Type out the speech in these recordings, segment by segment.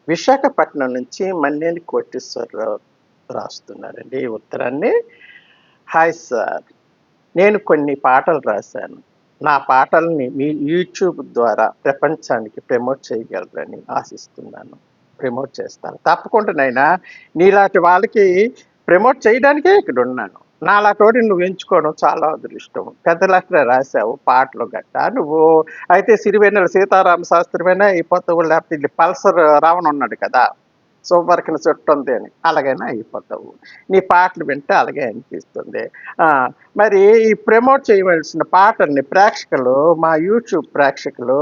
విశాఖపట్నం నుంచి మన్నేని కోటేశ్వరరావు రాస్తున్నారండి ఈ ఉత్తరాన్ని. హాయ్ సార్, నేను కొన్ని పాటలు రాశాను. నా పాటల్ని మీ యూట్యూబ్ ద్వారా ప్రపంచానికి ప్రమోట్ చేయగలరని ఆశిస్తున్నాను. ప్రమోట్ చేస్తాను తప్పకుండా నైనా. నీలాంటి వాళ్ళకి ప్రమోట్ చేయడానికే ఇక్కడ ఉన్నాను. నాలాంటోడి నువ్వు ఎంచుకోవడం చాలా అదృష్టం. పెద్ద లెక్కన రాశావు పాటలు గట్ట. నువ్వు అయితే సిరివెన్నెల సీతారామ శాస్త్రిమైనా అయిపోతావు, లేకపోతే ఇది పల్సర్ రావణ ఉన్నాడు కదా, సూపర్కిన చుట్టు ఉంది అని, అలాగైనా అయిపోతావు. నీ పాటలు వింటే అలాగే అనిపిస్తుంది. ఆ, మరి ఈ ప్రమోట్ చేయవలసిన పాటల్ని ప్రేక్షకులు, మా యూట్యూబ్ ప్రేక్షకులు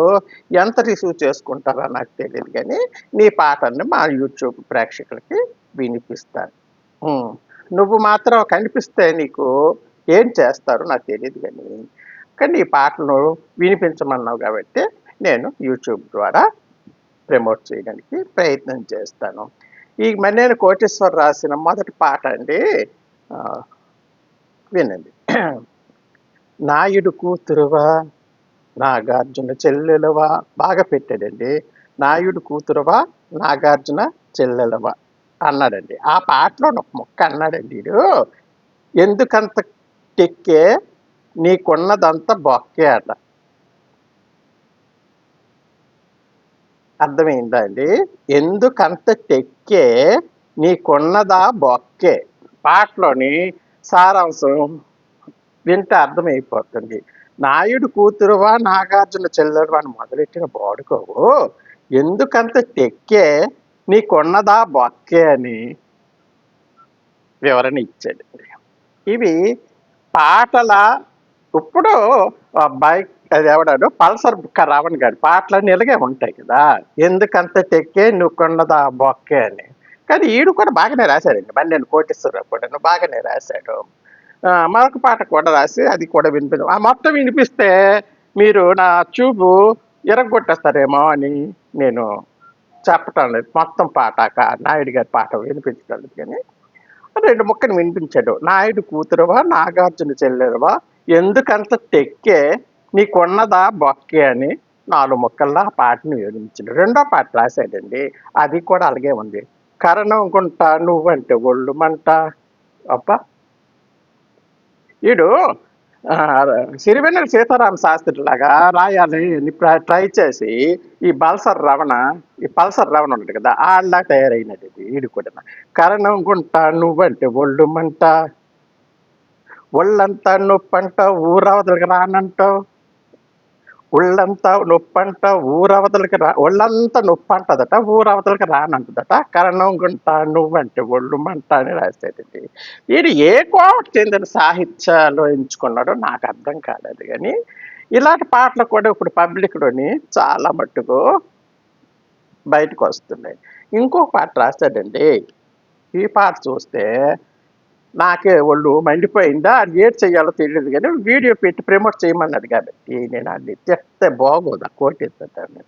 ఎంత రిసీవ్ చేసుకుంటారో నాకు తెలియదు, కానీ నీ పాటల్ని మా యూట్యూబ్ ప్రేక్షకులకి వినిపిస్తాను. ఉమ్, నువ్వు మాత్రం కనిపిస్తే నీకు ఏం చేస్తారో నాకు తెలియదు, కానీ ఈ పాటలు వినిపించమన్నావు కాబట్టి నేను యూట్యూబ్ ద్వారా ప్రమోట్ చేయడానికి ప్రయత్నం చేస్తాను. ఈ మన్నేని కోటేశ్వర్ రాసిన మొదటి పాట అండి, ఆ, వినండి. నాయుడు కూతురువా, నాగార్జున చెల్లెలవా, బాగా పెట్టాడండి. నాయుడు కూతురువా, నాగార్జున చెల్లెలవా అన్నాడండి. ఆ పాటలో ఒక మొక్క అన్నాడండి వీడు, ఎందుకంత టెక్కే నీకున్నదంతా బొక్కే అట. అర్థమైందా అండి? ఎందుకంత టెక్కే నీకున్నదా బొక్కే. పాటలోని సారాంశం వింటే అర్థమైపోతుంది. నాయుడు కూతురువా, నాగార్జున చెల్లెరువా అని మొదలెట్టిన బాడుకోవు, ఎందుకంత టెక్కే నీకున్నదా బొక్కే అని వివరణ ఇచ్చాడండి. ఇవి పాటల ఇప్పుడు బైక్ అది ఎవడాడు పల్సర్ రావణ్ గారి పాటలన్నీ ఇలాగే ఉంటాయి కదా, ఎందుకంత టెక్కే నువ్వు కొన్నదా బొక్కే అని. కానీ ఈడు కూడా బాగానే రాశాడండి, మన్నేని కోటేశ్వరరావు కూడా బాగానే రాశాడు. మరొక పాట కూడా రాసి అది కూడా వినిపించ, ఆ మొత్తం వినిపిస్తే మీరు నా చూపు ఎరగొట్టేస్తారేమో అని నేను చెప్పటం లేదు. మొత్తం పాట నాయుడు గారి పాట వినిపించడం లేదు, కానీ రెండు ముక్కలు వినిపించాడు. నాయుడు కూతురువా, నాగార్జున చెల్లెరువా, ఎందుకంత టెక్కే నీకున్నదా బొక్కే అని 4 ముక్కల్లో ఆ పాటను వివరించాడు. రెండో పాట రాశాడండి, అది కూడా అలాగే ఉంది. కరణం గుంట నువ్వంటే ఒళ్ళు మంట. అబ్బా, వీడు సిరివెన్నెల సీతారామ శాస్త్రి లాగా రాయాలని ట్రై చేసి ఈ పల్సర్ రవణ ఉన్నాడు కదా, ఆళ్ళ తయారైనది వీడు కూడా. కరణం గుంట నువ్వంటే ఒళ్ళు మంట, ఒళ్ళంతా నొప్పంట ఊరవతలకి రానంటావు, ఒళ్ళంతా నొప్పంట ఊరవతలకి ఒళ్ళంతా నొప్పంటదట, ఊరవతలకి రానంటదట. కరణం గుంట నువ్వంటే ఒళ్ళు మంట అని రాసేది. వీడు ఏ కోవకు చెందిన సాహిత్యాలు ఎంచుకున్నాడో నాకు అర్థం కాలేదు, కానీ ఇలాంటి పాటలు కూడా ఇప్పుడు పబ్లిక్లోని చాలా మట్టుకు బయటకు వస్తున్నాయి. ఇంకో పాట రాశాడండి, ఈ పాట చూస్తే నాకే ఒళ్ళు మండిపోయిందా, అది ఏది చెయ్యాలో తెలియదు, కానీ వీడియో పెట్టి ప్రమోట్ చేయమన్నాడు కాబట్టి నేను అది చెప్తే బాగోదు. కోటేస్తాను.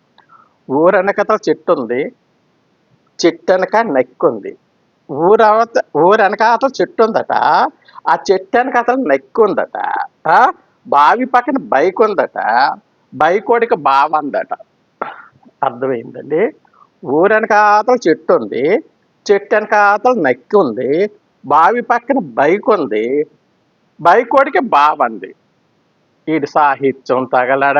ఊరనకత చెట్టు ఉంది, చెట్టు వెనక నెక్కుంది. ఊరనకాతల చెట్టు ఉందట, ఆ చెట్టు వెనకాతల నెక్కు ఉందట. బావి పక్కన బైక్ ఉందట, బైకోడికి బావ అందట. అర్థమైందండి? ఊరనకాతల చెట్టు ఉంది, చెట్టు వెనకాతల నెక్కు ఉంది, బావి పక్కన బైక్ ఉంది, బైకోడికి బాబంది. వీడి సాహిత్యం తగలడ.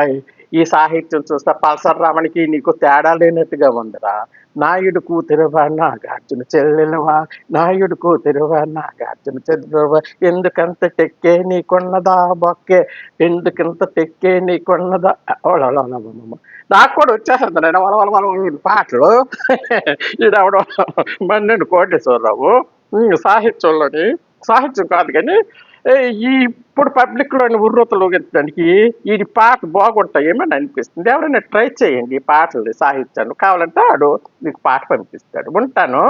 ఈ సాహిత్యం చూస్తే పల్సర్ రావణికి నీకు తేడా లేనట్టుగా ఉందిరా. నాయుడు కూతురువా, నాగార్జున చెల్లెలవా, నాయుడు కూతురువా, నాగార్జున చెల్లెలవా, ఎందుకంత టెక్కే నీకున్నదా బొక్కే, ఎందుకంత టెక్కే నీకున్నదా. నాకు కూడా వచ్చేస్తుంది నేను వల పాటలు. ఈడవడ మన్నేని కోటేశ్వరరావు సాహిత్యంలోని, సాహిత్యం కాదు కానీ ఈ ఇప్పుడు పబ్లిక్లోని ఉర్రూతలు ఊగించడానికి ఈ పాట బాగుంటాయేమని అనిపిస్తుంది. ఎవరైనా ట్రై చేయండి ఈ పాటలు, సాహిత్యాన్ని కావాలంటే ఆడు మీకు పాట పంపిస్తాడు. ఉంటాను.